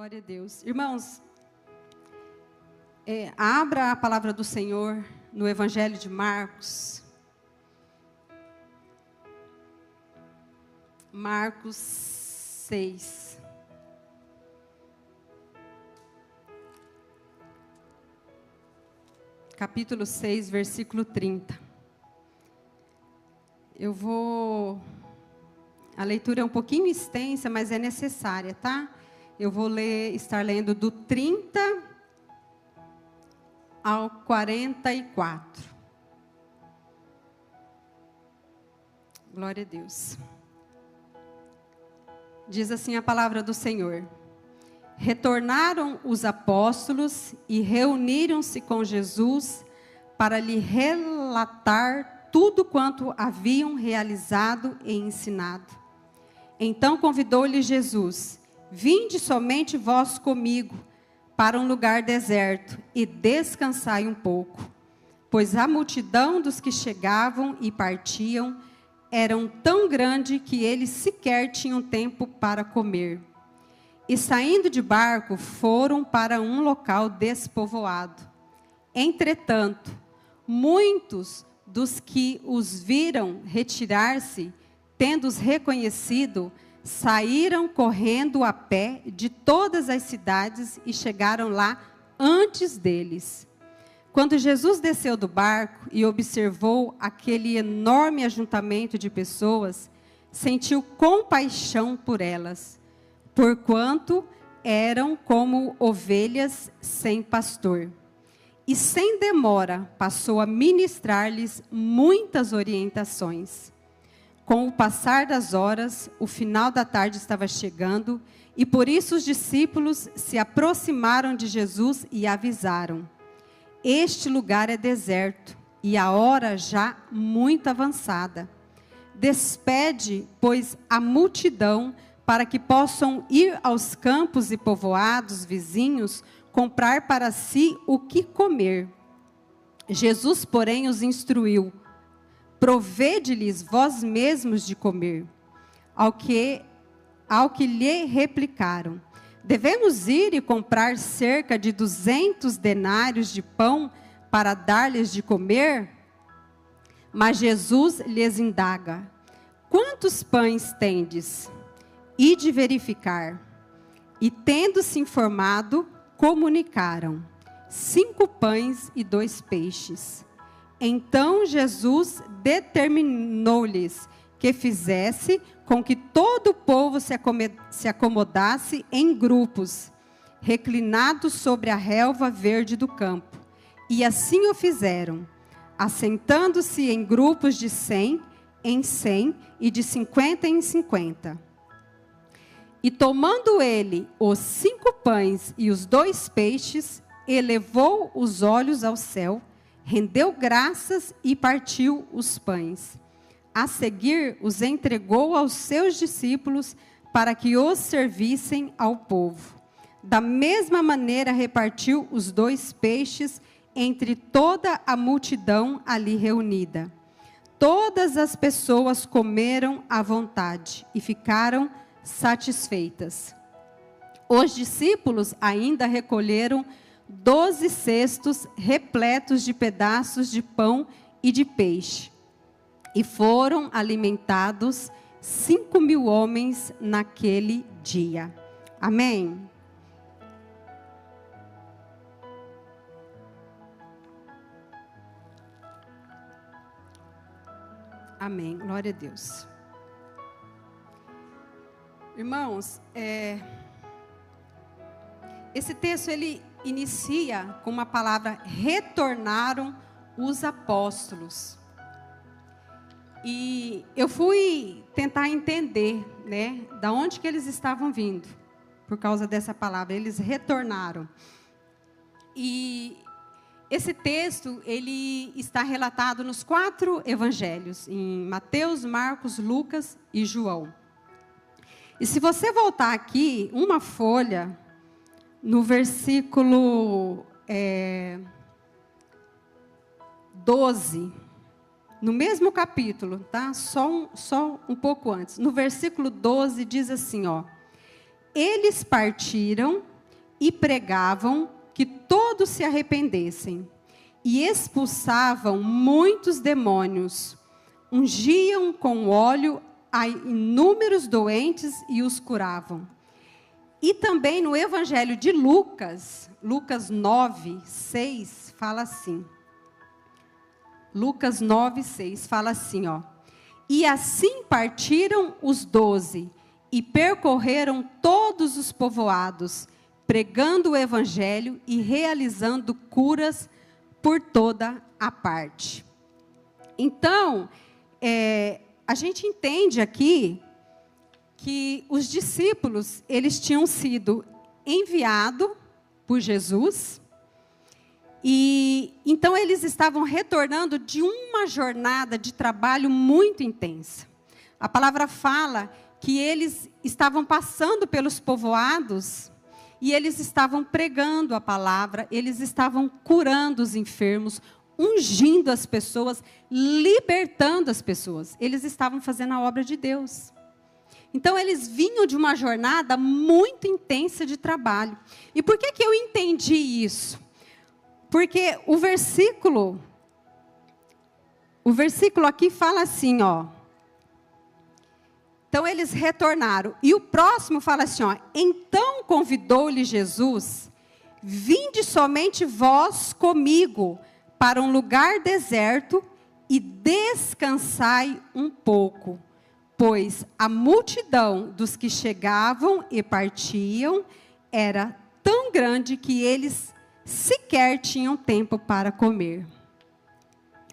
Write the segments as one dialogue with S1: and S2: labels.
S1: Glória a Deus. Irmãos, abra a palavra do Senhor no Evangelho de Marcos. Marcos 6. Capítulo 6, versículo 30. A leitura é um pouquinho extensa, mas é necessária, tá? Eu vou estar lendo do 30 ao 44. Glória a Deus. Diz assim a palavra do Senhor. Retornaram os apóstolos e reuniram-se com Jesus para lhe relatar tudo quanto haviam realizado e ensinado. Então convidou-lhe Jesus: vinde somente vós comigo para um lugar deserto e descansai um pouco, pois a multidão dos que chegavam e partiam eram tão grande que eles sequer tinham tempo para comer. E saindo de barco, foram para um local despovoado. Entretanto, muitos dos que os viram retirar-se, tendo-os reconhecido, saíram correndo a pé de todas as cidades e chegaram lá antes deles. Quando Jesus desceu do barco e observou aquele enorme ajuntamento de pessoas, sentiu compaixão por elas, porquanto eram como ovelhas sem pastor. E sem demora passou a ministrar-lhes muitas orientações. Com o passar das horas, o final da tarde estava chegando, e por isso os discípulos se aproximaram de Jesus e avisaram: este lugar é deserto, e a hora já muito avançada. Despede, pois, a multidão, para que possam ir aos campos e povoados vizinhos, comprar para si o que comer. Jesus, porém, os instruiu: provede-lhes vós mesmos de comer. Ao que lhe replicaram: devemos ir e comprar cerca de 200 denários de pão para dar-lhes de comer? Mas Jesus lhes indaga: quantos pães tendes? Ide verificar. E tendo-se informado, comunicaram: 5 pães e 2 peixes. Então Jesus determinou-lhes que fizesse com que todo o povo se acomodasse em grupos, reclinados sobre a relva verde do campo. E assim o fizeram, assentando-se em grupos de 100 em 100 e de 50 em 50. E tomando ele os 5 pães e os 2 peixes, elevou os olhos ao céu, rendeu graças e partiu os pães. A seguir, os entregou aos seus discípulos para que os servissem ao povo. Da mesma maneira, repartiu os 2 peixes entre toda a multidão ali reunida. Todas as pessoas comeram à vontade e ficaram satisfeitas. Os discípulos ainda recolheram 12 cestos repletos de pedaços de pão e de peixe. E foram alimentados 5.000 homens naquele dia. Amém? Amém. Glória a Deus. Irmãos, esse texto ele inicia com uma palavra: retornaram os apóstolos. E eu fui tentar entender, né, da onde que eles estavam vindo, por causa dessa palavra. Eles retornaram. E esse texto, ele está relatado nos 4 evangelhos, em Mateus, Marcos, Lucas e João. E se você voltar aqui, uma folha, no versículo 12, no mesmo capítulo, tá? Só um pouco antes. No versículo 12 diz assim, ó: eles partiram e pregavam que todos se arrependessem. E expulsavam muitos demônios. Ungiam com óleo a inúmeros doentes e os curavam. E também no Evangelho de Lucas, Lucas 9, 6, fala assim. Lucas 9, 6, fala assim, ó. E assim partiram os 12 e percorreram todos os povoados, pregando o Evangelho e realizando curas por toda a parte. Então, a gente entende aqui que os discípulos, eles tinham sido enviados por Jesus, e então eles estavam retornando de uma jornada de trabalho muito intensa. A palavra fala que eles estavam passando pelos povoados, e eles estavam pregando a palavra, eles estavam curando os enfermos, ungindo as pessoas, libertando as pessoas. Eles estavam fazendo a obra de Deus. Então, eles vinham de uma jornada muito intensa de trabalho. E por que eu entendi isso? Porque o versículo aqui fala assim, ó. Então, eles retornaram. E o próximo fala assim, ó. Então, convidou-lhe Jesus, vinde somente vós comigo para um lugar deserto e descansai um pouco. Pois a multidão dos que chegavam e partiam era tão grande que eles sequer tinham tempo para comer.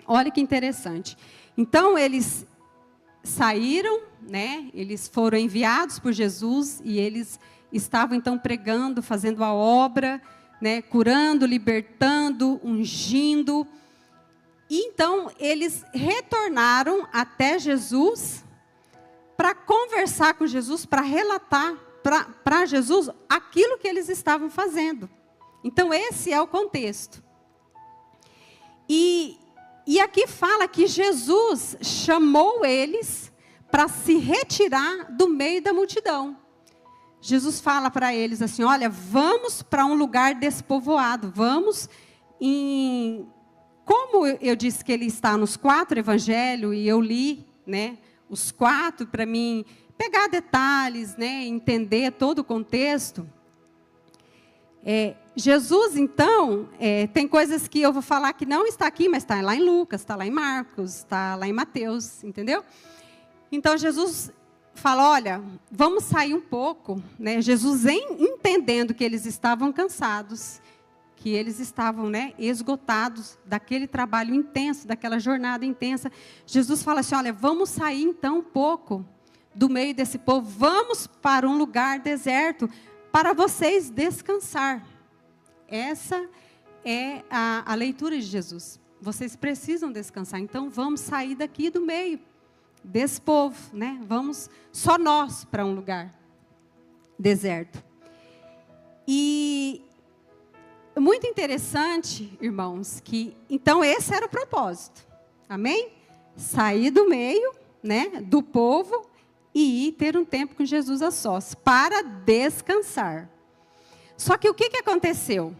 S1: Olha que interessante. Então, eles saíram, né? Eles foram enviados por Jesus e eles estavam, então, pregando, fazendo a obra, né? Curando, libertando, ungindo. E, então, eles retornaram até Jesus para conversar com Jesus, para relatar para Jesus aquilo que eles estavam fazendo. Então, esse é o contexto. E aqui fala que Jesus chamou eles para se retirar do meio da multidão. Jesus fala para eles assim, olha, vamos para um lugar despovoado, vamos em... Como eu disse que ele está nos 4 evangelhos, e eu li, né, os 4 para mim pegar detalhes, né, entender todo o contexto. Jesus, então, tem coisas que eu vou falar que não está aqui, mas está lá em Lucas, está lá em Marcos, está lá em Mateus, entendeu? Então, Jesus fala, olha, vamos sair um pouco, né? Jesus, entendendo que eles estavam cansados, que eles estavam, né, esgotados daquele trabalho intenso, daquela jornada intensa, Jesus fala assim, olha, vamos sair então um pouco do meio desse povo, vamos para um lugar deserto, para vocês descansar. Essa é a leitura de Jesus. Vocês precisam descansar, então vamos sair daqui do meio desse povo, né? Vamos só nós para um lugar deserto. E muito interessante, irmãos, que então esse era o propósito. Amém? Sair do meio, né, do povo e ir ter um tempo com Jesus a sós, para descansar. Só que o que aconteceu?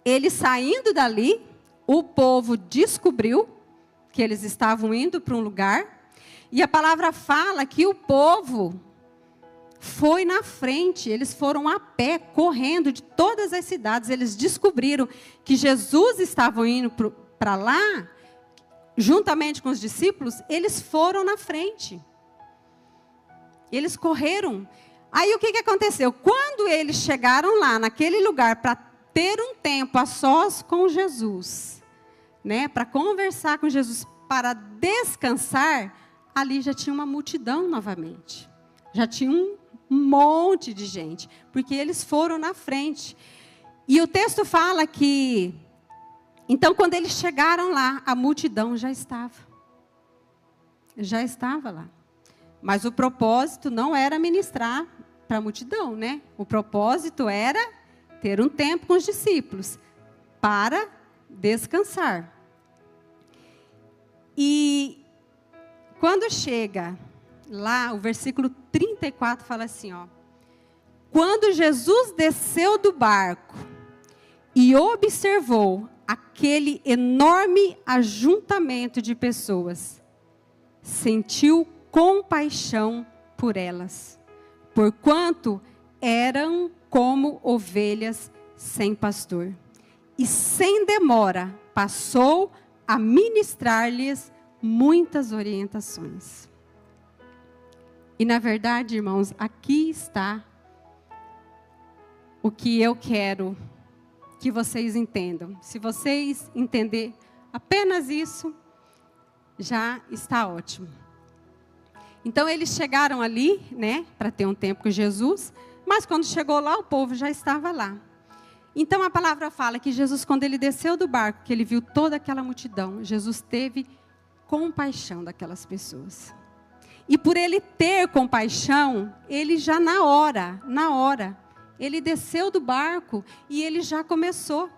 S1: Eles saindo dali, o povo descobriu que eles estavam indo para um lugar, e a palavra fala que o povo foi na frente, eles foram a pé, correndo de todas as cidades, eles descobriram que Jesus estava indo para lá, juntamente com os discípulos, eles foram na frente. Eles correram. Aí o que aconteceu? Quando eles chegaram lá, naquele lugar, para ter um tempo a sós com Jesus, né, para conversar com Jesus, para descansar, ali já tinha uma multidão novamente. Já tinha um monte de gente, porque eles foram na frente. E o texto fala que, então, quando eles chegaram lá, a multidão já estava lá. Mas o propósito não era ministrar para a multidão, né? O propósito era ter um tempo com os discípulos, para descansar. E quando chega lá, o versículo 34 fala assim, ó. Quando Jesus desceu do barco e observou aquele enorme ajuntamento de pessoas, sentiu compaixão por elas, porquanto eram como ovelhas sem pastor. E sem demora passou a ministrar-lhes muitas orientações. E na verdade, irmãos, aqui está o que eu quero que vocês entendam. Se vocês entenderem apenas isso, já está ótimo. Então eles chegaram ali, né, para ter um tempo com Jesus, mas quando chegou lá, o povo já estava lá. Então a palavra fala que Jesus, quando ele desceu do barco, que ele viu toda aquela multidão, Jesus teve compaixão daquelas pessoas. E por ele ter compaixão, ele já na hora, ele desceu do barco e ele já começou a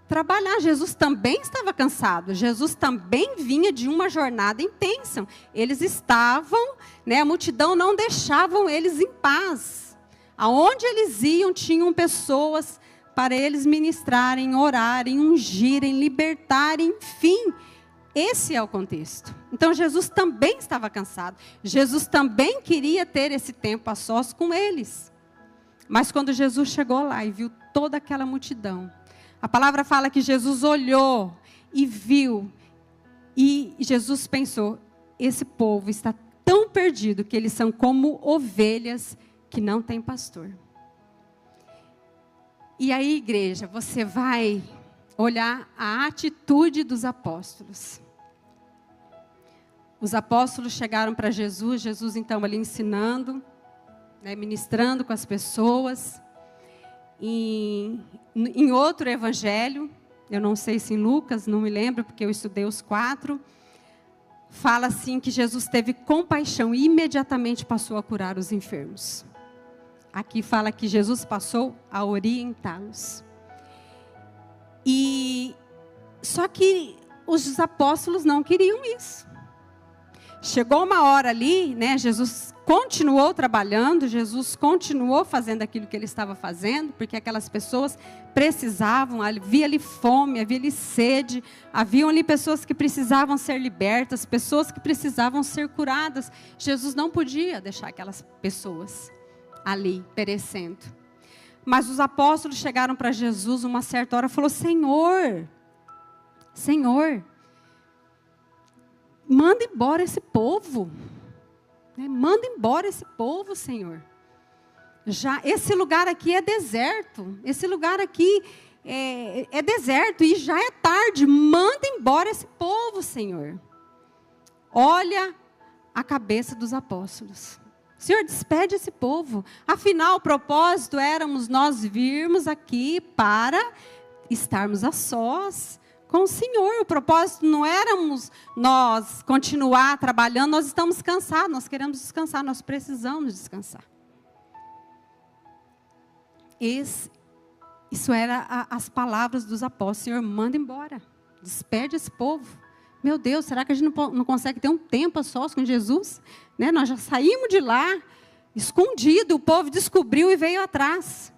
S1: trabalhar. Jesus também estava cansado, Jesus também vinha de uma jornada intensa. Eles estavam, né, a multidão não deixavam eles em paz. Aonde eles iam, tinham pessoas para eles ministrarem, orarem, ungirem, libertarem, enfim. Esse é o contexto. Então Jesus também estava cansado. Jesus também queria ter esse tempo a sós com eles. Mas quando Jesus chegou lá e viu toda aquela multidão, a palavra fala que Jesus olhou e viu. E Jesus pensou, esse povo está tão perdido que eles são como ovelhas que não têm pastor. E aí, igreja, você vai olhar a atitude dos apóstolos. Os apóstolos chegaram para Jesus, Jesus então ali ensinando, né, ministrando com as pessoas. Em outro evangelho, eu não sei se em Lucas, não me lembro, porque eu estudei os 4, fala assim que Jesus teve compaixão e imediatamente passou a curar os enfermos. Aqui fala que Jesus passou a orientá-los. Só que os apóstolos não queriam isso. Chegou uma hora ali, né, Jesus continuou trabalhando, Jesus continuou fazendo aquilo que ele estava fazendo, porque aquelas pessoas precisavam, havia ali fome, havia ali sede, haviam ali pessoas que precisavam ser libertas, pessoas que precisavam ser curadas. Jesus não podia deixar aquelas pessoas ali, perecendo. Mas os apóstolos chegaram para Jesus uma certa hora e falaram, Senhor, manda embora esse povo. Manda embora esse povo, Senhor. Já, esse lugar aqui é deserto. Esse lugar aqui é deserto e já é tarde. Manda embora esse povo, Senhor. Olha a cabeça dos apóstolos. Senhor, despede esse povo. Afinal, o propósito éramos nós virmos aqui para estarmos a sós com o Senhor. O propósito não éramos nós continuar trabalhando, nós estamos cansados, nós queremos descansar, nós precisamos descansar. Isso era as palavras dos apóstolos. Senhor, manda embora, despede esse povo. Meu Deus, será que a gente não consegue ter um tempo a sós com Jesus? Né? Nós já saímos de lá, escondido, o povo descobriu e veio atrás.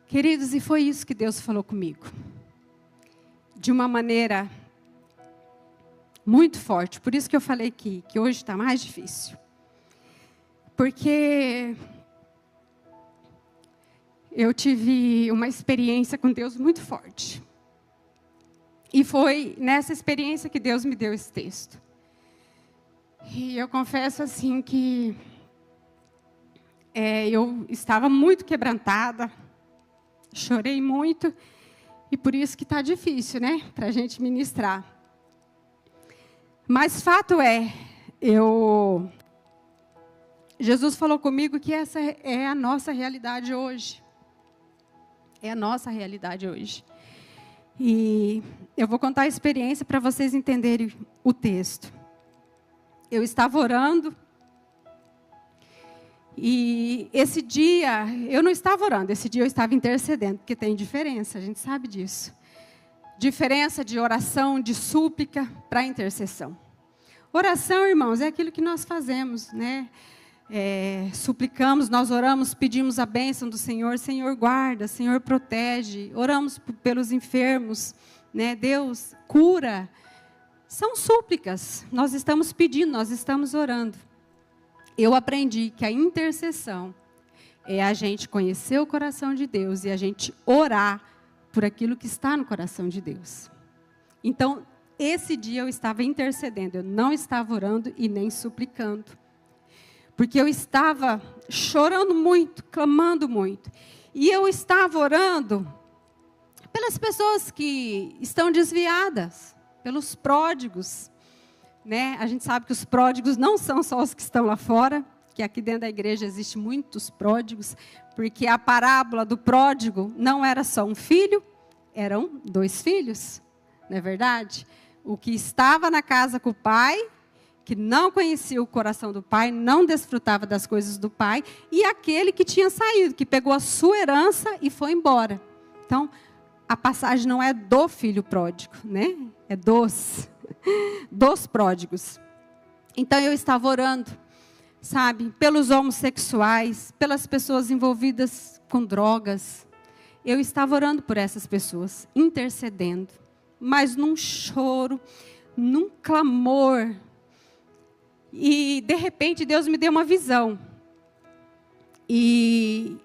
S1: Queridos, e foi isso que Deus falou comigo. De uma maneira muito forte. Por isso que eu falei que hoje está mais difícil. Porque eu tive uma experiência com Deus muito forte. E foi nessa experiência que Deus me deu esse texto. E eu confesso assim que eu estava muito quebrantada, chorei muito, e por isso que está difícil, né, para a gente ministrar. Mas fato Jesus falou comigo que essa é a nossa realidade hoje. É a nossa realidade hoje. E eu vou contar a experiência para vocês entenderem o texto. Eu estava orando, e esse dia, eu não estava orando, esse dia eu estava intercedendo, porque tem diferença, a gente sabe disso. Diferença de oração, de súplica para intercessão. Oração, irmãos, é aquilo que nós fazemos, né? suplicamos, nós oramos, pedimos a bênção do Senhor. Senhor, guarda, Senhor, protege. Oramos pelos enfermos, né? Deus, cura. São súplicas, nós estamos pedindo, nós estamos orando. Eu aprendi que a intercessão é a gente conhecer o coração de Deus e a gente orar por aquilo que está no coração de Deus. Então, esse dia eu estava intercedendo, eu não estava orando e nem suplicando. Porque eu estava chorando muito, clamando muito. E eu estava orando pelas pessoas que estão desviadas, pelos pródigos, né? A gente sabe que os pródigos não são só os que estão lá fora, que aqui dentro da igreja existem muitos pródigos, porque a parábola do pródigo não era só um filho, eram 2 filhos, não é verdade? O que estava na casa com o pai, que não conhecia o coração do pai, não desfrutava das coisas do pai, e aquele que tinha saído, que pegou a sua herança e foi embora. Então, a passagem não é do filho pródigo, né? É dos pródigos. Então, eu estava orando, sabe, pelos homossexuais, pelas pessoas envolvidas com drogas. Eu estava orando por essas pessoas, intercedendo, mas num choro, num clamor. E, de repente, Deus me deu uma visão. E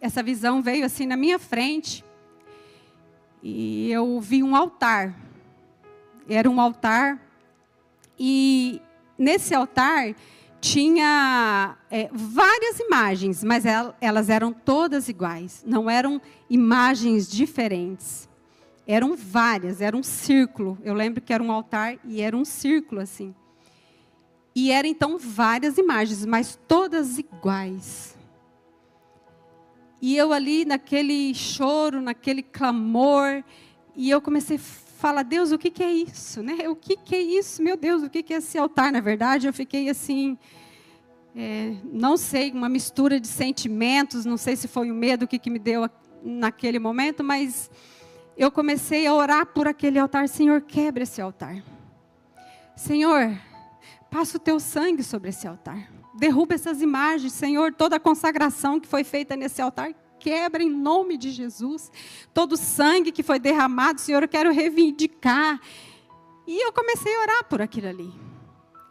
S1: essa visão veio assim na minha frente. E eu vi um altar. Era um altar. E nesse altar tinha várias imagens, mas elas eram todas iguais. Não eram imagens diferentes. Eram várias, era um círculo. Eu lembro que era um altar e era um círculo assim. E eram então várias imagens, mas todas iguais. E eu ali naquele choro, naquele clamor, e eu comecei a falar, Deus, o que é isso? Né? O que é isso? Meu Deus, o que é esse altar? Na verdade, eu fiquei assim, não sei, uma mistura de sentimentos, não sei se foi o medo que me deu naquele momento, mas eu comecei a orar por aquele altar. Senhor, quebra esse altar. Senhor, passa o teu sangue sobre esse altar. Derruba essas imagens, Senhor. Toda a consagração que foi feita nesse altar, quebra em nome de Jesus. Todo o sangue que foi derramado, Senhor, eu quero reivindicar. E eu comecei a orar por aquilo ali.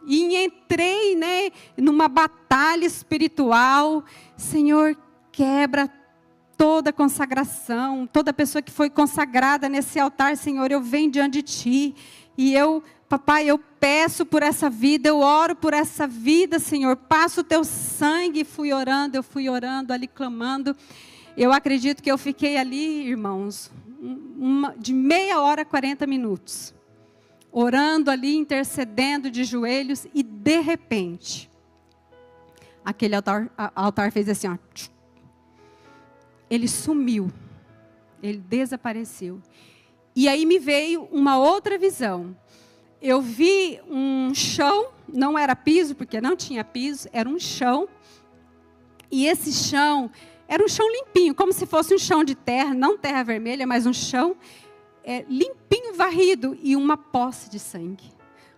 S1: E entrei, né, numa batalha espiritual. Senhor, quebra toda a consagração. Toda pessoa que foi consagrada nesse altar, Senhor, eu venho diante de Ti. E Papai, eu peço por essa vida, eu oro por essa vida, Senhor. Passa o teu sangue. Eu fui orando ali, clamando. Eu acredito que eu fiquei ali, irmãos, de meia hora a 40 minutos. Orando ali, intercedendo de joelhos. E de repente, aquele altar fez assim, ó. Ele sumiu. Ele desapareceu. E aí me veio uma outra visão. Eu vi um chão, não era piso, porque não tinha piso, era um chão. E esse chão, era um chão limpinho, como se fosse um chão de terra, não terra vermelha, mas um chão limpinho, varrido, e uma poça de sangue.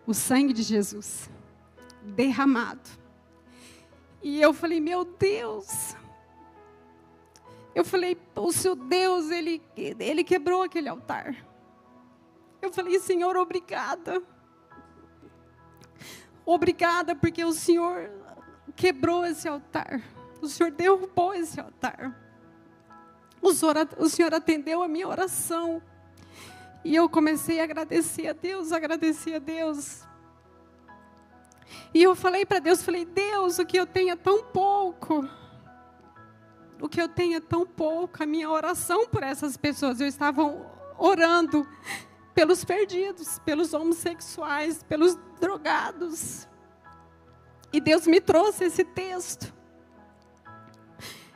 S1: O sangue de Jesus, derramado. E eu falei, meu Deus. Eu falei, o seu Deus, Ele quebrou aquele altar. Eu falei, Senhor, obrigada. Obrigada porque o Senhor quebrou esse altar. O Senhor derrubou esse altar. O Senhor atendeu a minha oração. E eu comecei a agradecer a Deus, E eu falei para Deus, Deus, o que eu tenho é tão pouco. O que eu tenho é tão pouco. A minha oração por essas pessoas, eu estava orando pelos perdidos, pelos homossexuais, pelos drogados. E Deus me trouxe esse texto.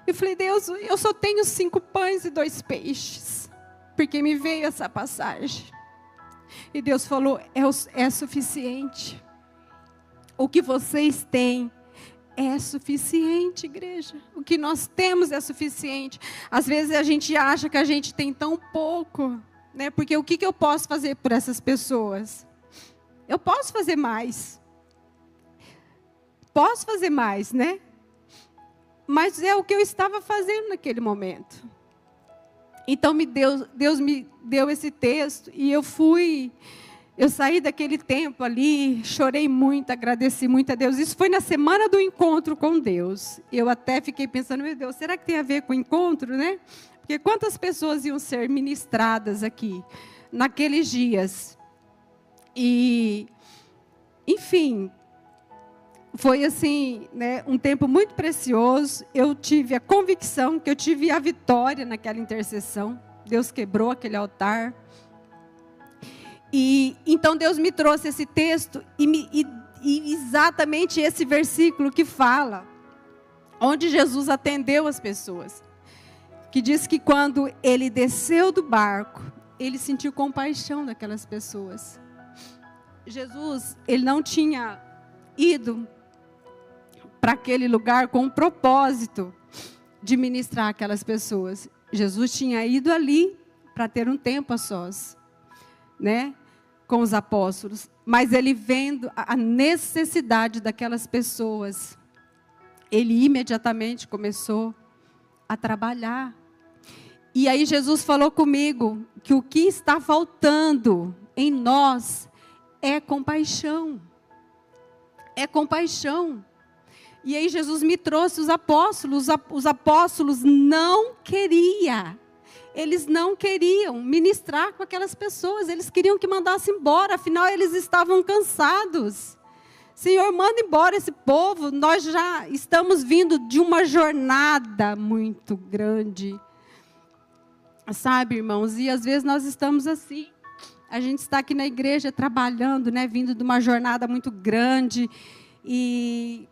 S1: Eu falei, Deus, eu só tenho 5 pães e 2 peixes. Porque me veio essa passagem. E Deus falou, é suficiente. O que vocês têm é suficiente, igreja. O que nós temos é suficiente. Às vezes a gente acha que a gente tem tão pouco. Né? Porque o que eu posso fazer por essas pessoas? Eu posso fazer mais. posso fazer mais, né? Mas é o que eu estava fazendo naquele momento. Então Deus me deu esse texto e eu saí daquele tempo ali, chorei muito, agradeci muito a Deus. Isso foi na semana do encontro com Deus. Eu até fiquei pensando, meu Deus, será que tem a ver com o encontro, né? Porque quantas pessoas iam ser ministradas aqui naqueles dias? E, enfim, foi assim, né, um tempo muito precioso. Eu tive a convicção que eu tive a vitória naquela intercessão. Deus quebrou aquele altar. E então Deus me trouxe esse texto e exatamente esse versículo que fala, onde Jesus atendeu as pessoas, que diz que quando ele desceu do barco, ele sentiu compaixão daquelas pessoas. Jesus, ele não tinha ido para aquele lugar com o propósito de ministrar aquelas pessoas. Jesus tinha ido ali para ter um tempo a sós, né, com os apóstolos, mas ele vendo a necessidade daquelas pessoas, ele imediatamente começou a trabalhar. E aí Jesus falou comigo que o que está faltando em nós é compaixão. É compaixão. E aí Jesus me trouxe os apóstolos. Os apóstolos não queriam. Eles não queriam ministrar com aquelas pessoas. Eles queriam que mandasse embora. Afinal, eles estavam cansados. Senhor, manda embora esse povo. Nós já estamos vindo de uma jornada muito grande. Sabe, irmãos? E às vezes nós estamos assim. A gente está aqui na igreja trabalhando, né? Vindo de uma jornada muito grande. E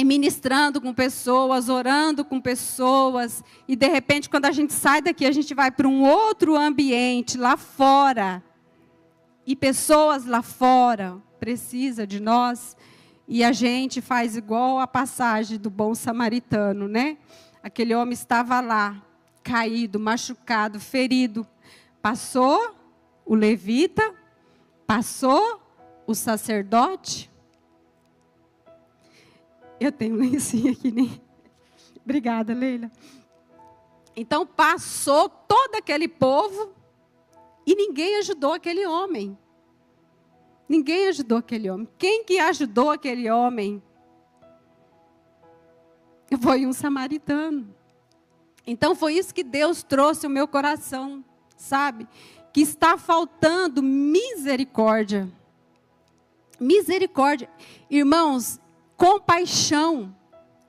S1: ministrando com pessoas, orando com pessoas, e de repente quando a gente sai daqui, a gente vai para um outro ambiente lá fora, e pessoas lá fora precisam de nós, e a gente faz igual a passagem do bom samaritano, né? Aquele homem estava lá, caído, machucado, ferido, passou o levita, passou o sacerdote. Eu tenho um lencinho aqui, né? Obrigada, Leila. Então, passou todo aquele povo e ninguém ajudou aquele homem. Ninguém ajudou aquele homem. Quem que ajudou aquele homem? Foi um samaritano. Então, foi isso que Deus trouxe ao meu coração, sabe? Que está faltando misericórdia. Misericórdia. Irmãos, compaixão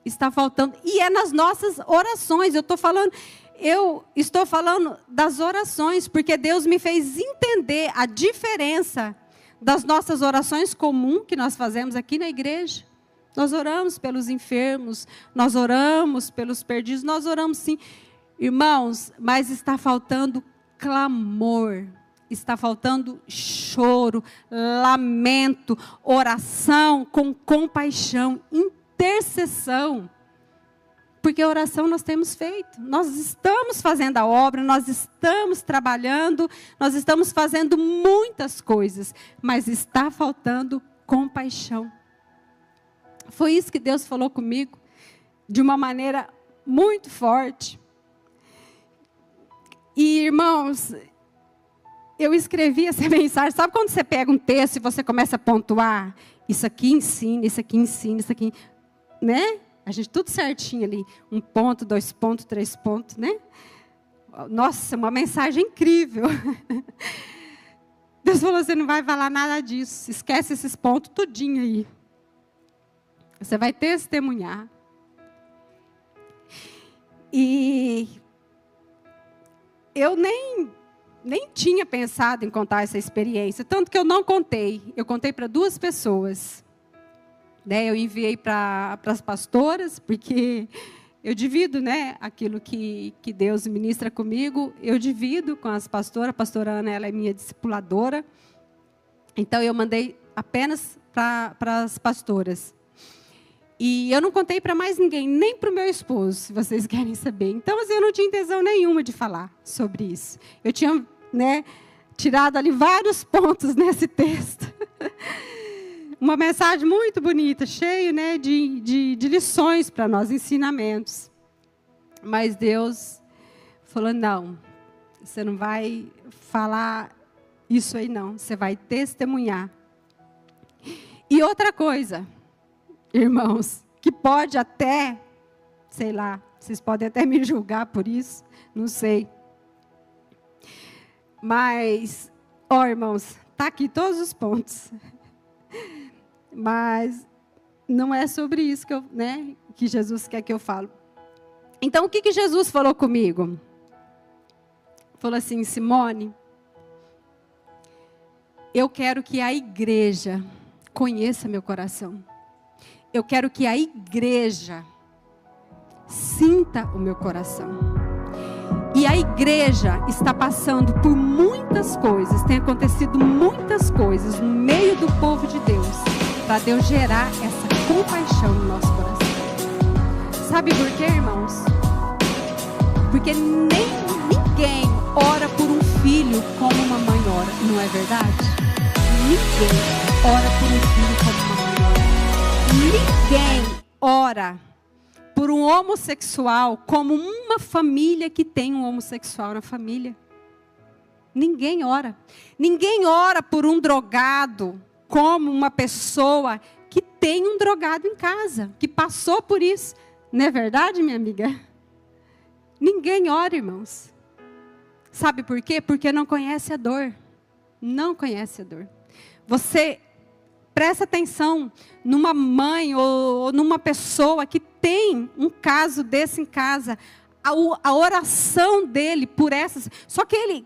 S1: está faltando, e é nas nossas orações. Eu estou falando das orações, porque Deus me fez entender a diferença das nossas orações comuns que nós fazemos aqui na igreja. Nós oramos pelos enfermos, nós oramos pelos perdidos, nós oramos sim, irmãos, mas está faltando clamor. Está faltando choro, lamento, oração com compaixão, intercessão. Porque a oração nós temos feito. Nós estamos fazendo a obra, nós estamos trabalhando, nós estamos fazendo muitas coisas, mas está faltando compaixão. Foi isso que Deus falou comigo, de uma maneira muito forte. E, irmãos, eu escrevi essa mensagem. Sabe quando você pega um texto e você começa a pontuar? Isso aqui ensina, isso aqui ensina, isso aqui, né? A gente tudo certinho ali. 1 ponto, 2 pontos, 3 pontos, né? Nossa, uma mensagem incrível. Deus falou, você não vai falar nada disso. Esquece esses pontos tudinho aí. Você vai testemunhar. E eu nem tinha pensado em contar essa experiência, tanto que eu não contei. Eu contei para 2 pessoas. Né? Eu enviei para as pastoras, porque eu divido, né, aquilo que Deus ministra comigo, eu divido com as pastoras. A pastora Ana, ela é minha discipuladora. Então, eu mandei apenas para as pastoras. E eu não contei para mais ninguém, nem para o meu esposo, se vocês querem saber. Então, assim, eu não tinha intenção nenhuma de falar sobre isso. Eu tinha, né, tirado ali vários pontos nesse texto. Uma mensagem muito bonita, cheia, né, de lições para nós, ensinamentos. Mas Deus falou, não, você não vai falar isso aí não, você vai testemunhar. E outra coisa, irmãos, que pode até, sei lá, vocês podem até me julgar por isso, não sei. Mas, irmãos, está aqui todos os pontos. Mas não é sobre isso que Jesus quer que eu fale. Então, o que Jesus falou comigo? Falou assim, Simone, eu quero que a igreja conheça meu coração. Eu quero que a igreja sinta o meu coração. E a igreja está passando por muitas coisas, tem acontecido muitas coisas no meio do povo de Deus, para Deus gerar essa compaixão no nosso coração. Sabe por quê, irmãos? Porque ninguém ora por um filho como uma mãe ora, não é verdade? Ninguém ora por um filho como uma mãe ora. Ninguém ora por um homossexual como uma família que tem um homossexual na família. Ninguém ora. Ninguém ora por um drogado como uma pessoa que tem um drogado em casa, que passou por isso. Não é verdade, minha amiga? Ninguém ora, irmãos. Sabe por quê? Porque não conhece a dor. Não conhece a dor. Você presta atenção numa mãe ou numa pessoa que tem um caso desse em casa. A oração dele por essas... Só que ele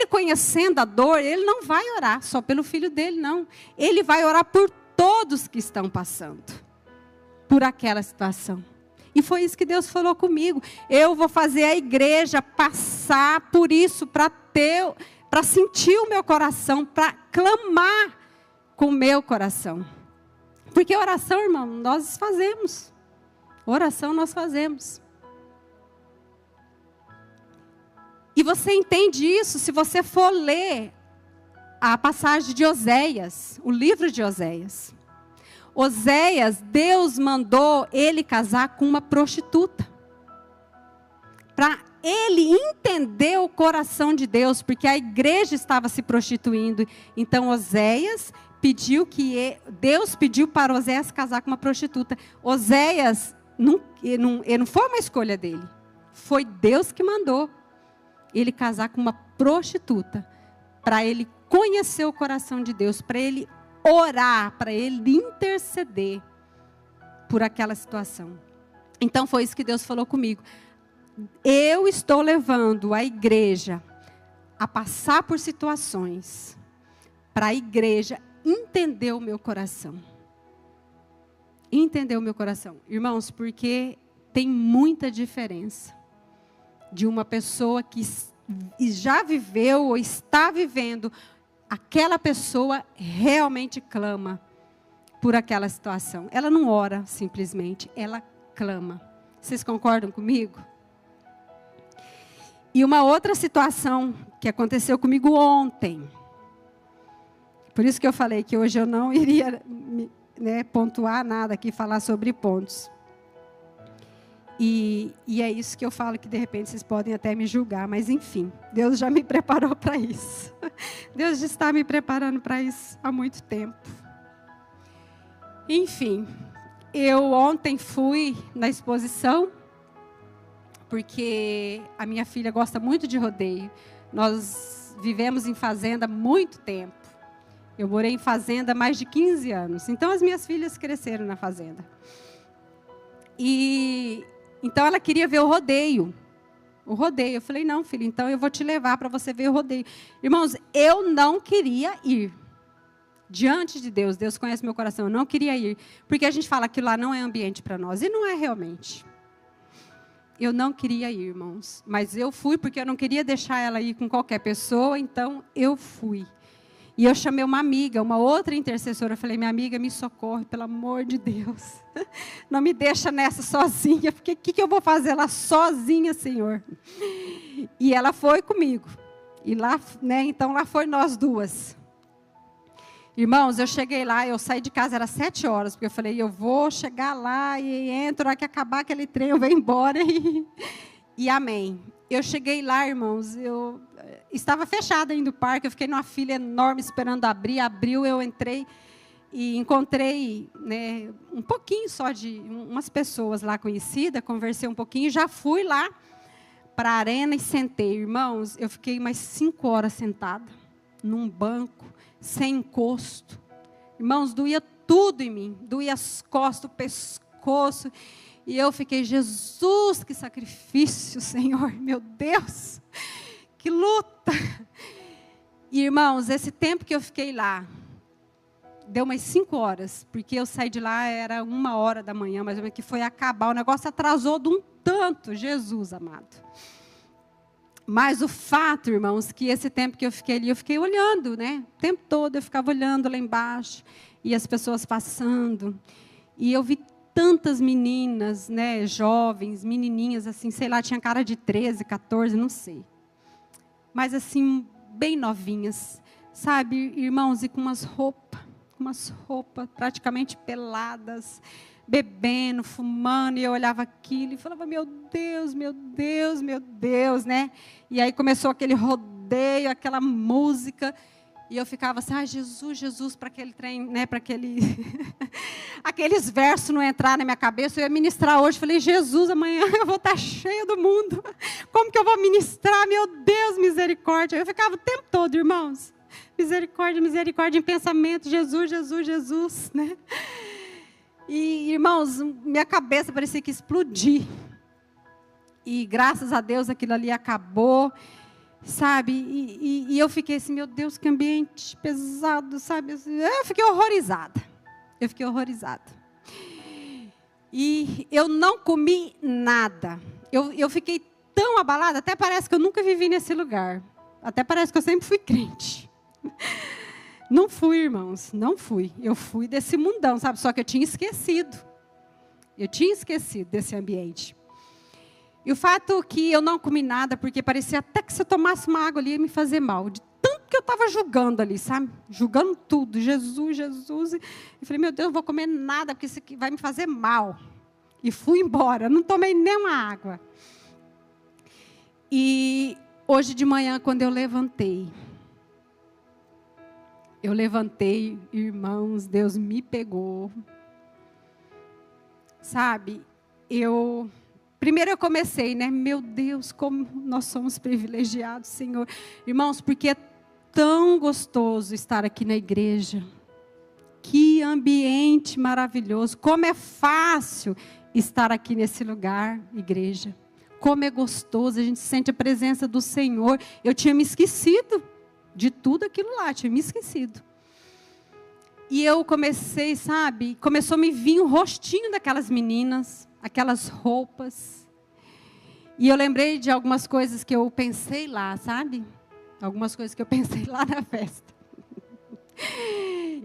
S1: conhecendo a dor, ele não vai orar só pelo filho dele, não. Ele vai orar por todos que estão passando por aquela situação. E foi isso que Deus falou comigo. Eu vou fazer a igreja passar por isso, para sentir o meu coração, para clamar com o meu coração. Porque oração, irmão, nós fazemos. Oração nós fazemos. E você entende isso se você for ler a passagem de Oséias, o livro de Oséias. Oséias, Deus mandou ele casar com uma prostituta. Para ele entender o coração de Deus, porque a igreja estava se prostituindo. Então Oséias Deus pediu para Oséias casar com uma prostituta. Oséias, não foi uma escolha dele. Foi Deus que mandou ele casar com uma prostituta. Para ele conhecer o coração de Deus, para ele orar, para ele interceder por aquela situação. Então foi isso que Deus falou comigo. Eu estou levando a igreja a passar por situações para a igreja entender o meu coração. Entender o meu coração. Irmãos, porque tem muita diferença de uma pessoa que já viveu ou está vivendo. Aquela pessoa realmente clama por aquela situação. Ela não ora simplesmente, ela clama. Vocês concordam comigo? E uma outra situação que aconteceu comigo ontem. Por isso que eu falei que hoje eu não iria pontuar nada aqui, falar sobre pontos. E é isso que eu falo, que de repente vocês podem até me julgar, mas enfim, Deus já me preparou para isso. Deus já está me preparando para isso há muito tempo. Enfim, eu ontem fui na exposição, porque a minha filha gosta muito de rodeio. Nós vivemos em fazenda há muito tempo. Eu morei em fazenda há mais de 15 anos. Então, as minhas filhas cresceram na fazenda. Então, ela queria ver o rodeio. O rodeio. Eu falei, não, filha, então eu vou te levar para você ver o rodeio. Irmãos, eu não queria ir. Diante de Deus, Deus conhece meu coração, eu não queria ir. Porque a gente fala que lá não é ambiente para nós. E não é realmente. Eu não queria ir, irmãos. Mas eu fui porque eu não queria deixar ela ir com qualquer pessoa. Então, eu fui. E eu chamei uma amiga, uma outra intercessora. Eu falei, minha amiga, me socorre, pelo amor de Deus. Não me deixa nessa sozinha, porque o que eu vou fazer lá sozinha, Senhor? E ela foi comigo. E lá, então lá foi nós duas. Irmãos, eu cheguei lá, eu saí de casa, era 7 horas, porque eu falei, eu vou chegar lá e entro, na hora que acabar aquele trem, eu venho embora. E amém. Eu cheguei lá, irmãos, eu estava fechado ainda o parque, eu fiquei numa fila enorme esperando abrir, abriu, eu entrei e encontrei, né, um pouquinho só de umas pessoas lá conhecidas, conversei um pouquinho, já fui lá para a arena e sentei. Irmãos, eu fiquei mais 5 horas sentada, num banco, sem encosto. Irmãos, doía tudo em mim, doía as costas, o pescoço. E eu fiquei, Jesus, que sacrifício, Senhor, meu Deus, que luta. E, irmãos, esse tempo que eu fiquei lá, deu umas 5 horas, porque eu saí de lá, era 1h da manhã, mais ou menos, que foi acabar. O negócio atrasou de um tanto, Jesus amado. Mas o fato, irmãos, que esse tempo que eu fiquei ali, eu fiquei olhando, né? O tempo todo eu ficava olhando lá embaixo, e as pessoas passando. E eu vi tantas meninas, né, jovens, menininhas, assim, sei lá, tinha cara de 13, 14, não sei. Mas, assim, bem novinhas, sabe, irmãos, e com umas roupas praticamente peladas, bebendo, fumando, e eu olhava aquilo e falava, meu Deus, meu Deus, meu Deus, né? E aí começou aquele rodeio, aquela música, e eu ficava assim, ah, Jesus, Jesus, para aquele trem, né, para aqueles versos não entrar na minha cabeça. Eu ia ministrar hoje, falei, Jesus, amanhã eu vou estar cheio do mundo, como que eu vou ministrar? Meu Deus, misericórdia. Eu ficava o tempo todo, irmãos, misericórdia, misericórdia em pensamento, Jesus, Jesus, Jesus, né? E, irmãos, minha cabeça parecia que explodir. E, graças a Deus, aquilo ali acabou, sabe? E eu fiquei assim, meu Deus, que ambiente pesado, sabe? Eu fiquei horrorizada. E eu não comi nada. Eu fiquei tão abalada, até parece que eu nunca vivi nesse lugar. Até parece que eu sempre fui crente. Não fui, irmãos, não fui. Eu fui desse mundão, sabe? Só que eu tinha esquecido. Eu tinha esquecido desse ambiente. E o fato que eu não comi nada, porque parecia até que se eu tomasse uma água ali ia me fazer mal. De tanto que eu estava julgando ali, sabe? Julgando tudo. Jesus, Jesus. E falei, meu Deus, não vou comer nada, porque isso aqui vai me fazer mal. E fui embora. Não tomei nem uma água. E hoje de manhã, quando eu levantei, irmãos, Deus me pegou. Sabe, primeiro eu comecei, né? Meu Deus, como nós somos privilegiados, Senhor. Irmãos, porque é tão gostoso estar aqui na igreja. Que ambiente maravilhoso. Como é fácil estar aqui nesse lugar, igreja. Como é gostoso, a gente sente a presença do Senhor. Eu tinha me esquecido de tudo aquilo lá, tinha me esquecido. E eu comecei, sabe, começou a me vir o rostinho daquelas meninas, aquelas roupas. E eu lembrei de algumas coisas que eu pensei lá, sabe? Algumas coisas que eu pensei lá na festa.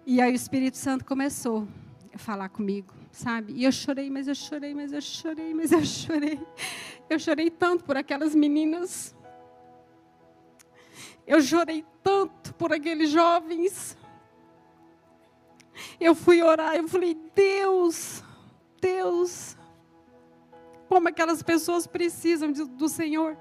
S1: E aí o Espírito Santo começou a falar comigo, sabe? E eu chorei, mas eu chorei, mas eu chorei, mas eu chorei. Eu chorei tanto por aquelas meninas. Eu chorei tanto por aqueles jovens. Eu fui orar, eu falei, Deus, Deus, como aquelas pessoas precisam do Senhor.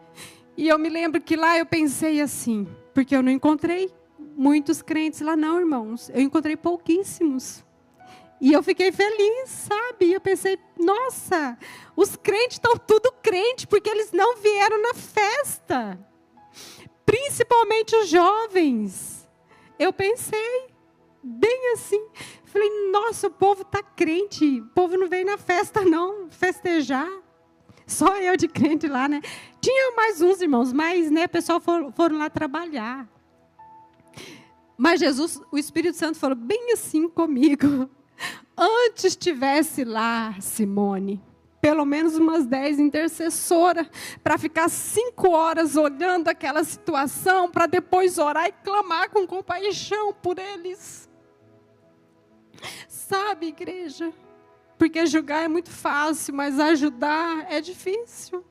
S1: E eu me lembro que lá eu pensei assim, porque eu não encontrei muitos crentes lá não, irmãos. Eu encontrei pouquíssimos. E eu fiquei feliz, sabe? E eu pensei, nossa, os crentes estão tudo crente, porque eles não vieram na festa. Principalmente os jovens. Eu pensei, bem assim. Falei, nossa, o povo está crente. O povo não veio na festa, não, festejar. Só eu de crente lá, né? Tinha mais uns irmãos, mas, né, o pessoal foram lá trabalhar. Mas Jesus, o Espírito Santo falou bem assim comigo. Antes tivesse lá, Simone, pelo menos umas 10 intercessoras, para ficar 5 horas olhando aquela situação, para depois orar e clamar com compaixão por eles. Sabe, igreja? Porque julgar é muito fácil, mas ajudar é difícil.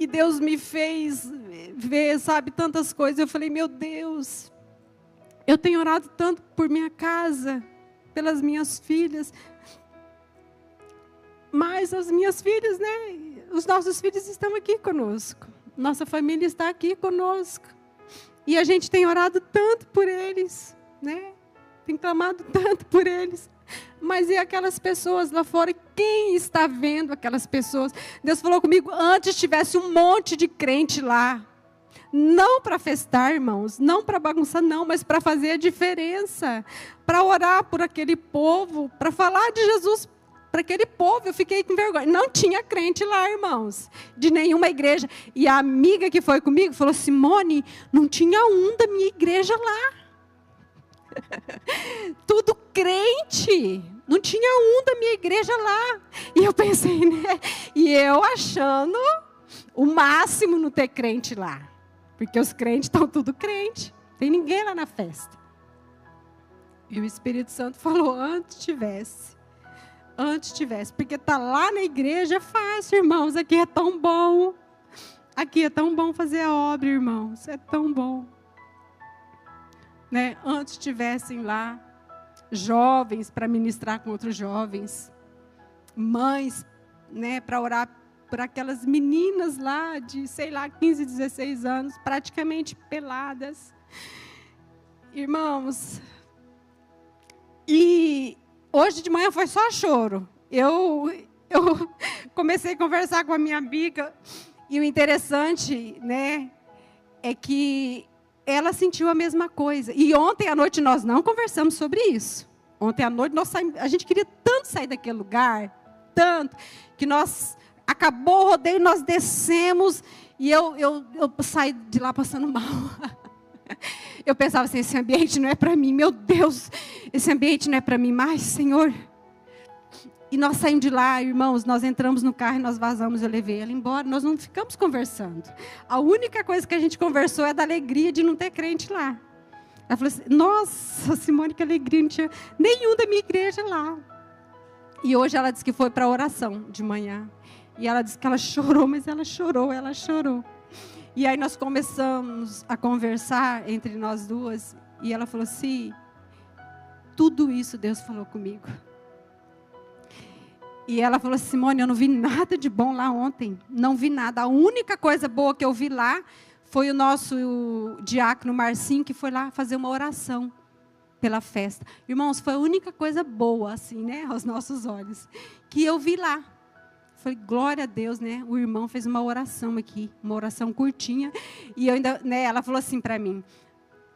S1: E Deus me fez ver, sabe, tantas coisas. Eu falei, meu Deus, Eu tenho orado tanto por minha casa, pelas minhas filhas. Mas as minhas filhas, né? Os nossos filhos estão aqui conosco. Nossa família está aqui conosco. E a gente tem orado tanto por eles, né? Tem clamado tanto por eles. Mas e aquelas pessoas lá fora? Quem está vendo aquelas pessoas? Deus falou comigo, antes tivesse um monte de crente lá. Não para festar, irmãos, não para bagunçar, não, mas para fazer a diferença. Para orar por aquele povo, para falar de Jesus para aquele povo. Eu fiquei com vergonha. Não tinha crente lá, irmãos, de nenhuma igreja. E a amiga que foi comigo falou, Simone, não tinha um da minha igreja lá. Tudo crente. Não tinha um da minha igreja lá. E eu pensei, né? E eu achando o máximo não ter crente lá. Porque os crentes estão tudo crente. Não tem ninguém lá na festa. E o Espírito Santo falou, antes tivesse. Antes tivesse. Porque estar lá na igreja é fácil, irmãos. Aqui é tão bom. Aqui é tão bom fazer a obra, irmãos. É tão bom. Né? Antes tivessem lá jovens para ministrar com outros jovens. Mães, né, para orar por aquelas meninas lá de, sei lá, 15, 16 anos, praticamente peladas. Irmãos, e hoje de manhã foi só choro. Eu comecei a conversar com a minha amiga, e o interessante, né, é que ela sentiu a mesma coisa. E ontem à noite nós não conversamos sobre isso. Ontem à noite a gente queria tanto sair daquele lugar, tanto, que nós... Acabou o rodeio, nós descemos e eu saí de lá passando mal. Eu pensava assim, esse ambiente não é para mim, meu Deus, esse ambiente não é para mim mais, Senhor. E nós saímos de lá, irmãos, nós entramos no carro e nós vazamos, eu levei ela embora, nós não ficamos conversando. A única coisa que a gente conversou é da alegria de não ter crente lá. Ela falou assim, nossa, Simone, que alegria, não tinha nenhum da minha igreja lá. E hoje ela disse que foi para a oração de manhã. E ela disse que ela chorou, mas ela chorou. E aí nós começamos a conversar entre nós duas. E ela falou assim, tudo isso Deus falou comigo. E ela falou assim, Simone, eu não vi nada de bom lá ontem. Não vi nada. A única coisa boa que eu vi lá foi o nosso diácono Marcinho, que foi lá fazer uma oração pela festa. Irmãos, foi a única coisa boa, assim, né, aos nossos olhos, que eu vi lá. Falei, glória a Deus, né? O irmão fez uma oração aqui, uma oração curtinha. E eu ainda, né, ela falou assim para mim,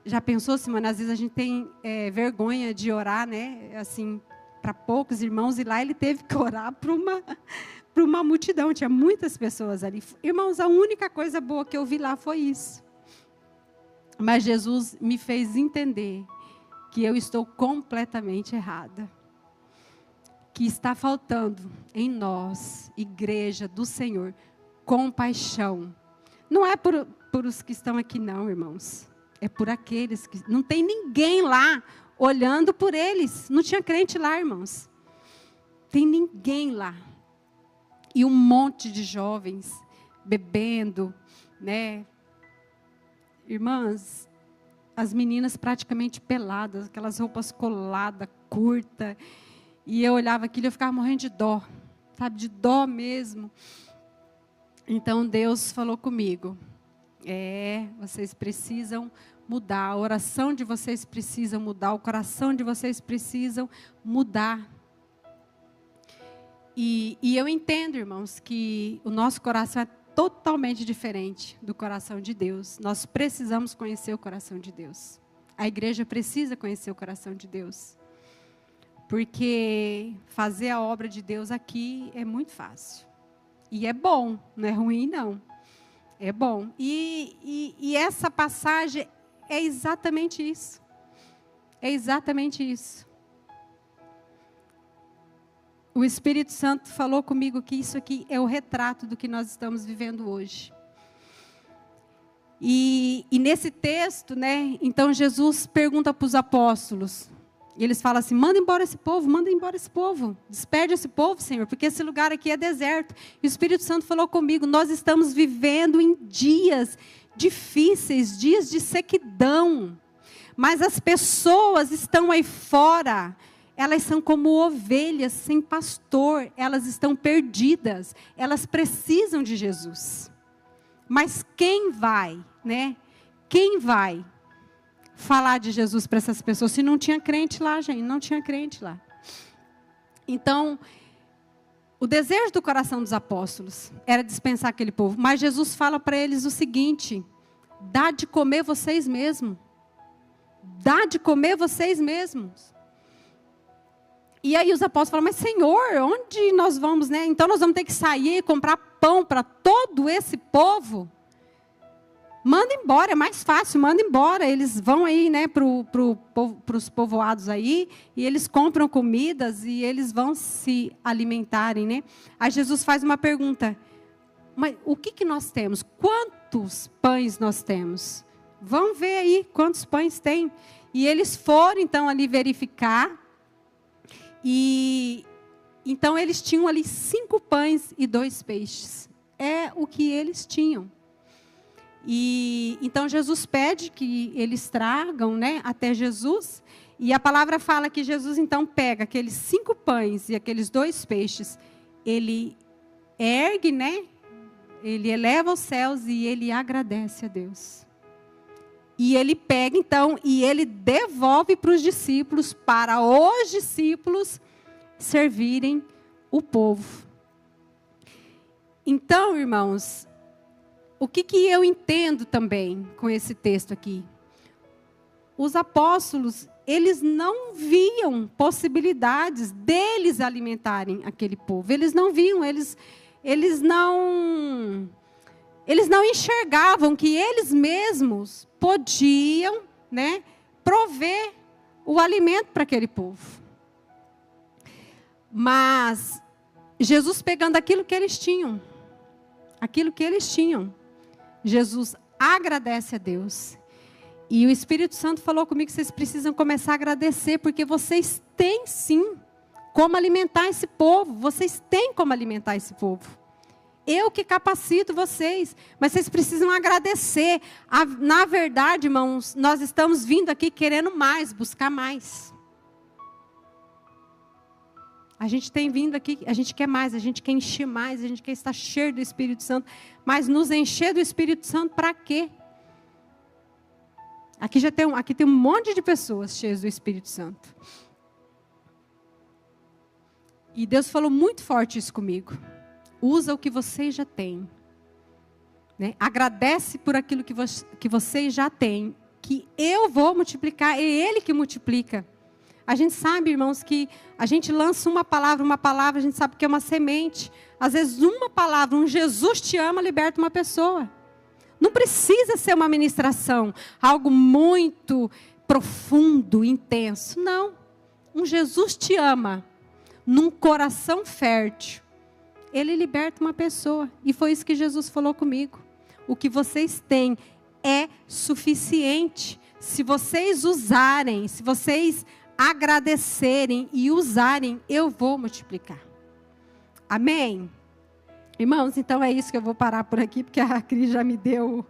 S1: já pensou, Simone, às vezes a gente tem vergonha de orar, né? Assim, para poucos irmãos, e lá ele teve que orar para uma multidão, tinha muitas pessoas ali. Irmãos, a única coisa boa que eu vi lá foi isso. Mas Jesus me fez entender que eu estou completamente errada. Que está faltando em nós, igreja do Senhor, compaixão. Não é por os que estão aqui não, irmãos. É por aqueles que... Não tem ninguém lá olhando por eles. Não tinha crente lá, irmãos. Tem ninguém lá. E um monte de jovens bebendo, né? Irmãs, as meninas praticamente peladas, aquelas roupas coladas, curtas. E eu olhava aquilo e eu ficava morrendo de dó, sabe, de dó mesmo. Então Deus falou comigo, vocês precisam mudar, a oração de vocês precisa mudar, o coração de vocês precisam mudar. E eu entendo, irmãos, que o nosso coração é totalmente diferente do coração de Deus. Nós precisamos conhecer o coração de Deus. A igreja precisa conhecer o coração de Deus. Porque fazer a obra de Deus aqui é muito fácil. E é bom, não é ruim, não. É bom. E essa passagem é exatamente isso. É exatamente isso. O Espírito Santo falou comigo que isso aqui é o retrato do que nós estamos vivendo hoje. E nesse texto, né, então Jesus pergunta para os apóstolos... E eles falam assim, manda embora esse povo, despede esse povo, Senhor, porque esse lugar aqui é deserto. E o Espírito Santo falou comigo, nós estamos vivendo em dias difíceis, dias de sequidão. Mas as pessoas estão aí fora, elas são como ovelhas sem pastor, elas estão perdidas, elas precisam de Jesus. Mas quem vai, né? Quem vai falar de Jesus para essas pessoas? Se não tinha crente lá, gente, não tinha crente lá. Então, o desejo do coração dos apóstolos era dispensar aquele povo. Mas Jesus fala para eles o seguinte: dá de comer vocês mesmos. Dá de comer vocês mesmos. E aí os apóstolos falam: mas Senhor, onde nós vamos, né? Então nós vamos ter que sair e comprar pão para todo esse povo? Manda embora, é mais fácil, manda embora. Eles vão aí, né, para os povoados aí, e eles compram comidas e eles vão se alimentarem, né? Aí Jesus faz uma pergunta: mas o que nós temos? Quantos pães nós temos? Vão ver aí quantos pães tem. E eles foram então ali verificar, e então eles tinham ali 5 pães e 2 peixes. É o que eles tinham. E então Jesus pede que eles tragam, né, até Jesus. E a palavra fala que Jesus então pega aqueles 5 pães e aqueles 2 peixes. Ele ergue, né? Ele eleva aos céus e ele agradece a Deus. E ele pega então e ele devolve para os discípulos, para os discípulos servirem o povo. Então, irmãos, o que eu entendo também com esse texto aqui? Os apóstolos, eles não viam possibilidades deles alimentarem aquele povo. Eles não viam, eles não enxergavam que eles mesmos podiam, né, prover o alimento para aquele povo. Mas Jesus pegando aquilo que eles tinham, Jesus agradece a Deus. E o Espírito Santo falou comigo que vocês precisam começar a agradecer, porque vocês têm sim como alimentar esse povo. Vocês têm como alimentar esse povo. Eu que capacito vocês, mas vocês precisam agradecer. Na verdade, irmãos, nós estamos vindo aqui querendo mais, buscar mais. A gente tem vindo aqui, a gente quer mais, a gente quer encher mais, a gente quer estar cheio do Espírito Santo. Mas nos encher do Espírito Santo para quê? Aqui tem um monte de pessoas cheias do Espírito Santo. E Deus falou muito forte isso comigo. Usa o que vocês já têm. Né? Agradece por aquilo que vocês já têm. Que eu vou multiplicar, é Ele que multiplica. A gente sabe, irmãos, que a gente lança uma palavra, a gente sabe que é uma semente. Às vezes uma palavra, um Jesus te ama, liberta uma pessoa. Não precisa ser uma ministração, algo muito profundo, intenso. Não. Um Jesus te ama, num coração fértil. Ele liberta uma pessoa. E foi isso que Jesus falou comigo. O que vocês têm é suficiente. Se vocês usarem, se vocês agradecerem e usarem, eu vou multiplicar. Amém? Irmãos, então é isso que eu vou parar por aqui, porque a Cris já me deu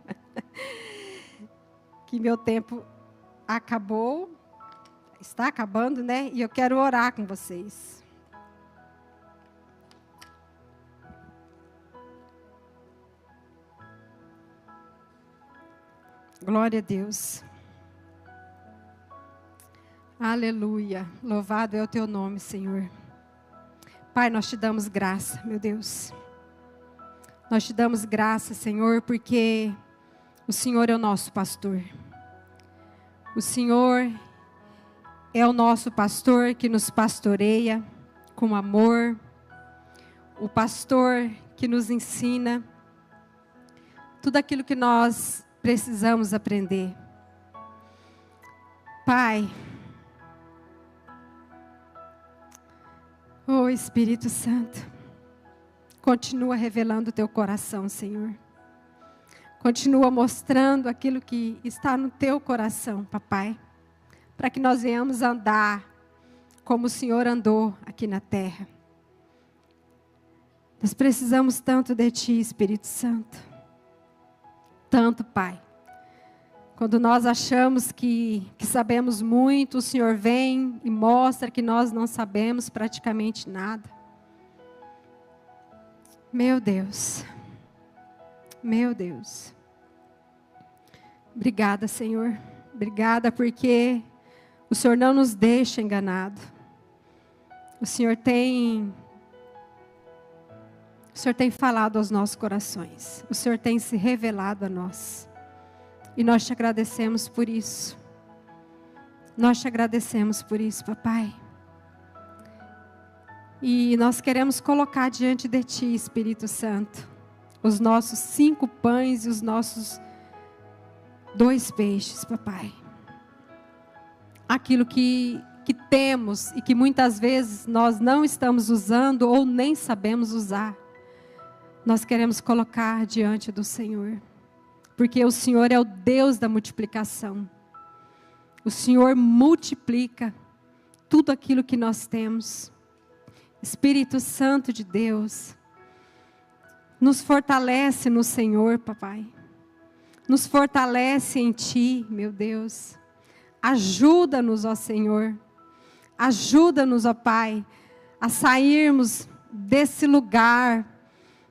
S1: que meu tempo acabou, está acabando, né? E eu quero orar com vocês. Glória a Deus. Aleluia. Louvado é o teu nome, Senhor. Pai, nós te damos graça, meu Deus. Nós te damos graça, Senhor, porque o Senhor é o nosso pastor. O Senhor é o nosso pastor que nos pastoreia com amor. O pastor que nos ensina tudo aquilo que nós precisamos aprender. Pai, oh Espírito Santo, continua revelando o teu coração, Senhor. Continua mostrando aquilo que está no teu coração, papai, para que nós venhamos andar como o Senhor andou aqui na terra. Nós precisamos tanto de ti, Espírito Santo. Tanto, Pai. Quando nós achamos que sabemos muito, o Senhor vem e mostra que nós não sabemos praticamente nada. Meu Deus. Meu Deus. Obrigada, Senhor. Obrigada porque o Senhor não nos deixa enganado. O Senhor tem falado aos nossos corações. O Senhor tem se revelado a nós. E nós te agradecemos por isso. Nós te agradecemos por isso, papai. E nós queremos colocar diante de ti, Espírito Santo, os nossos 5 pães e os nossos 2 peixes, papai. Aquilo que temos e que muitas vezes nós não estamos usando ou nem sabemos usar. Nós queremos colocar diante do Senhor. Porque o Senhor é o Deus da multiplicação. O Senhor multiplica tudo aquilo que nós temos. Espírito Santo de Deus, nos fortalece no Senhor, papai. Nos fortalece em ti, meu Deus. Ajuda-nos, ó Senhor. Ajuda-nos, ó Pai, a sairmos desse lugar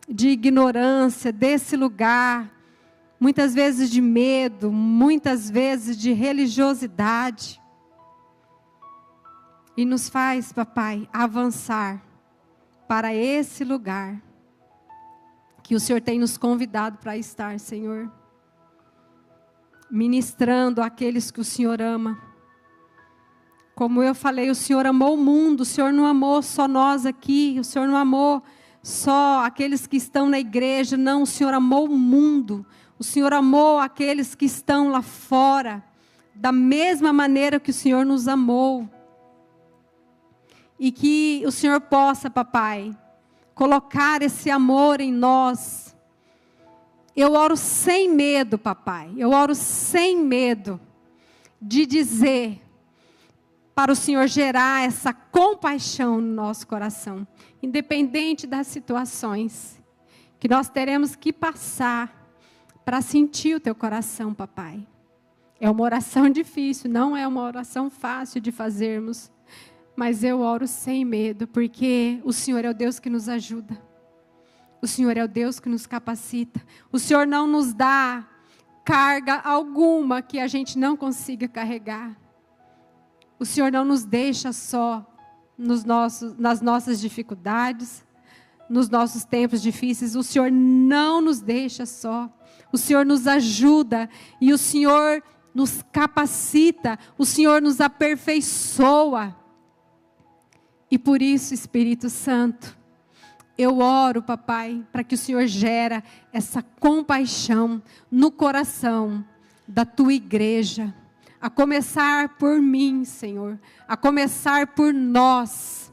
S1: de ignorância, desse lugar muitas vezes de medo, muitas vezes de religiosidade. E nos faz, papai, avançar para esse lugar que o Senhor tem nos convidado para estar, Senhor. Ministrando àqueles que o Senhor ama. Como eu falei, o Senhor amou o mundo, o Senhor não amou só nós aqui, o Senhor não amou só aqueles que estão na igreja, não, o Senhor amou o mundo. O Senhor amou aqueles que estão lá fora, da mesma maneira que o Senhor nos amou. E que o Senhor possa, papai, colocar esse amor em nós. Eu oro sem medo, papai. Eu oro sem medo de dizer para o Senhor gerar essa compaixão no nosso coração. Independente das situações que nós teremos que passar para sentir o teu coração, papai. É uma oração difícil, não é uma oração fácil de fazermos. Mas eu oro sem medo, porque o Senhor é o Deus que nos ajuda. O Senhor é o Deus que nos capacita. O Senhor não nos dá carga alguma que a gente não consiga carregar. O Senhor não nos deixa só nas nossas dificuldades, nos nossos tempos difíceis. O Senhor não nos deixa só. O Senhor nos ajuda e o Senhor nos capacita. O Senhor nos aperfeiçoa. E por isso, Espírito Santo, eu oro, papai, para que o Senhor gere essa compaixão no coração da tua igreja. A começar por mim, Senhor. A começar por nós.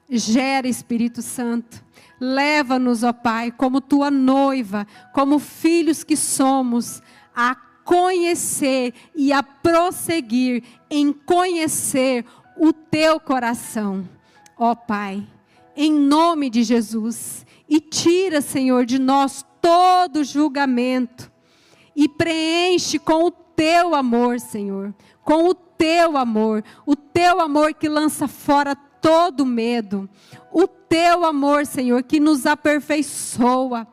S1: Gera, Espírito Santo. Leva-nos, ó Pai, como tua noiva, como filhos que somos, a conhecer e a prosseguir em conhecer o teu coração. Ó Pai, em nome de Jesus, e tira, Senhor, de nós todo julgamento, e preenche com o teu amor, Senhor, com o teu amor que lança fora todo medo, o teu amor, Senhor, que nos aperfeiçoa.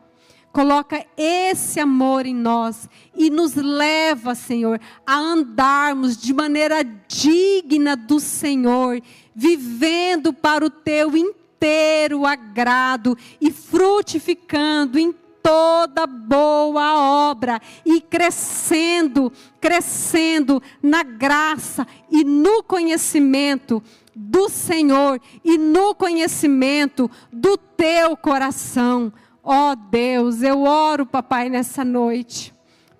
S1: Coloca esse amor em nós e nos leva, Senhor, a andarmos de maneira digna do Senhor, vivendo para o teu inteiro agrado e frutificando em toda boa obra e crescendo na graça e no conhecimento do Senhor e no conhecimento do teu coração. Ó Deus, eu oro, papai, nessa noite,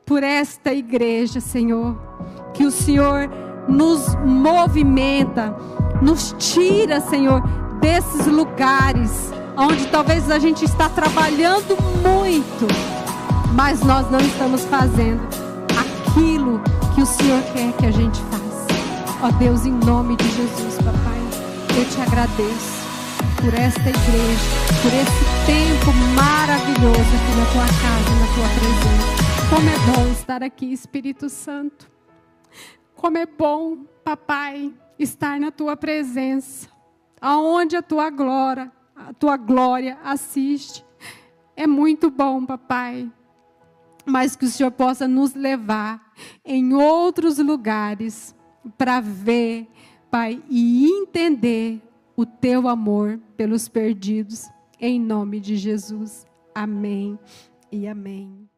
S1: por esta igreja, Senhor, que o Senhor nos movimenta, nos tira, Senhor, desses lugares, onde talvez a gente está trabalhando muito, mas nós não estamos fazendo aquilo que o Senhor quer que a gente faça. Ó Deus, em nome de Jesus, papai, eu te agradeço por esta igreja, por esse tempo maravilhoso aqui na tua casa, na tua presença.
S2: Como é bom estar aqui, Espírito Santo. Como é bom, papai, estar na tua presença, aonde a tua glória assiste. É muito bom, papai. Mas que o Senhor possa nos levar em outros lugares para ver, Pai, e entender o teu amor pelos perdidos. Em nome de Jesus. Amém e amém.